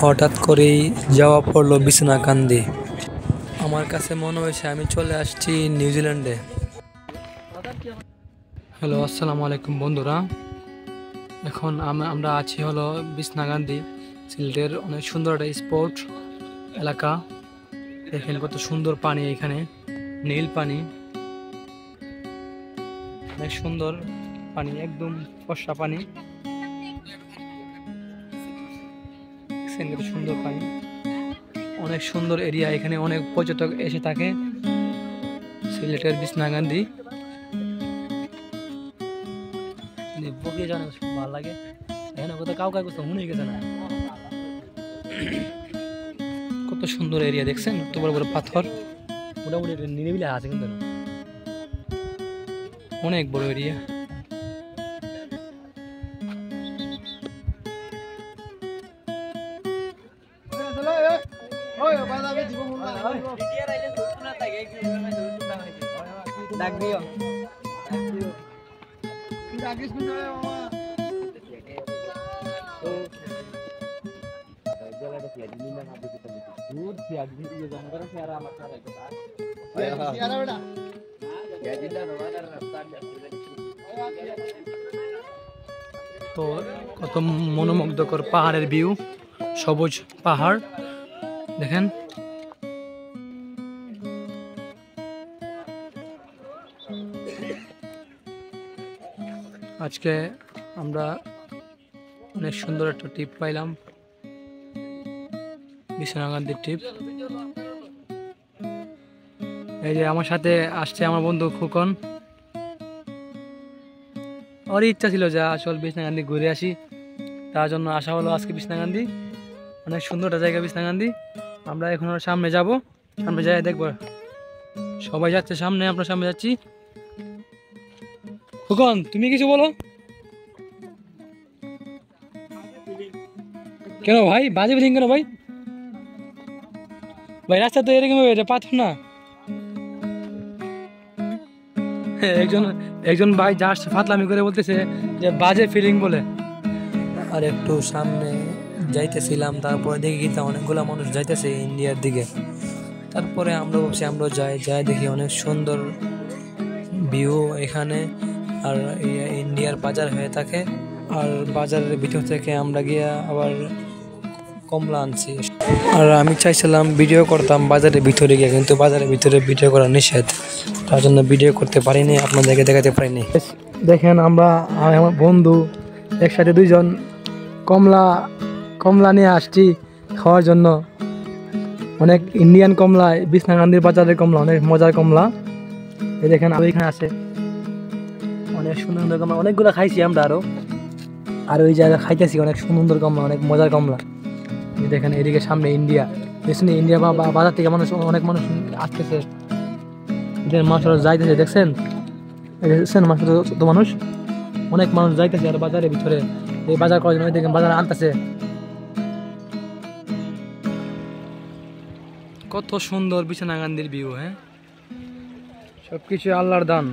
হঠাৎ করেই যাওয়া পড়লো বিছনাকান্দি। আমার কাছে মনে হয়েছে আমি চলে আসছি নিউজিল্যান্ডে। হ্যালো, আসসালামু আলাইকুম বন্ধুরা। এখন আমরা আছি হলো বিছনাকান্দি, সিলেটের অনেক সুন্দর একটা স্পট এলাকা। দেখেন কত সুন্দর পানি, এখানে নীল পানি, অনেক সুন্দর পানি, একদম ফর্সা পানি। সুন্দর পানি, অনেক সুন্দর এরিয়া। এখানে অনেক পর্যটক এসে থাকে। সিলেটের বিছনাকান্দি বকে জানে ভালো লাগে। এখানে কোথাও কাউ কাউ মনে গেছে না। কত সুন্দর এরিয়া দেখছেন, কত বড় বড় পাথর, মোটামুটি নিরিবিলি আছে কিন্তু অনেক বড় এরিয়া। তো কত মনোমুগ্ধকর পাহাড়ের ভিউ, সবুজ পাহাড় দেখেন। আজকে আমরা অনেক সুন্দর একটা ট্রিপ পাইলাম, বিছনাকান্দির ট্রিপ। এই যে আমার সাথে আসছে আমার বন্ধু খোকন। ওর ইচ্ছা ছিল যে আসল বিছনাকান্দি ঘুরে আসি, তার জন্য আসা হলো আজকে বিছনাকান্দি। অনেক সুন্দর একটা জায়গা বিছনাকান্দি। আমরা এখন সামনে যাব, সামনে যাই দেখবো। সবাই যাচ্ছে সামনে, আমরা সামনে যাচ্ছি। খোকন, তুমি কিছু বলো। কেন ভাই বাজে ফিলিং কেন ভাই? ভাই রাস্তা তো এরকম এটা পাথর না। একজন ভাই যা ফাতলামি করে বলতেছে যে বাজে ফিলিং বলে। আর একটু সামনে যাইতেছিলাম, তারপরে দেখি কিন্তু অনেকগুলা মানুষ যাইতেছে ইন্ডিয়ার দিকে। তারপরে আমরা ভাবছি আমরা যাই দেখি অনেক সুন্দর ভিউ এখানে। আর ইন্ডিয়ার বাজার হয়ে থাকে, আর বাজারের ভিতর থেকে আমরা গিয়ে আবার কমলা আনছি। আর আমি চাইছিলাম ভিডিও করতাম বাজারের ভিতরে গিয়ে, কিন্তু বাজারের ভিতরে ভিডিও করা নিষেধ, তার জন্য ভিডিও করতে পারিনি, আপনাদেরকে দেখাতে পারিনি। দেখেন আমরা আমার বন্ধু একসাথে দুইজন কমলা নিয়ে আসছি খাওয়ার জন্য। অনেক ইন্ডিয়ান কমলা, বিছনাকান্দির বাজারের কমলা, অনেক মজার কমলা। এই দেখেন এখানে আছে অনেক সুন্দর সুন্দর কমলা, অনেকগুলো খাইছি আমরা। আর ওই জায়গায় খাইতেছি অনেক সুন্দর কমলা, অনেক মজার কমলা। দেখেন এদিকে সামনে ইন্ডিয়া, পেছনে ইন্ডিয়া বা বাজার থেকে অনেক মানুষ আসতেছে, মানুষ যাইতেছে। দেখছেন মানুষ, অনেক মানুষ যাইতেছে আর বাজারের ভিতরে এই বাজার করার জন্য দেখেন বাজারে আনতেছে। কত সুন্দর বিছনাকান্দির ভিউ। হ্যাঁ, সবকিছু আল্লাহর দান।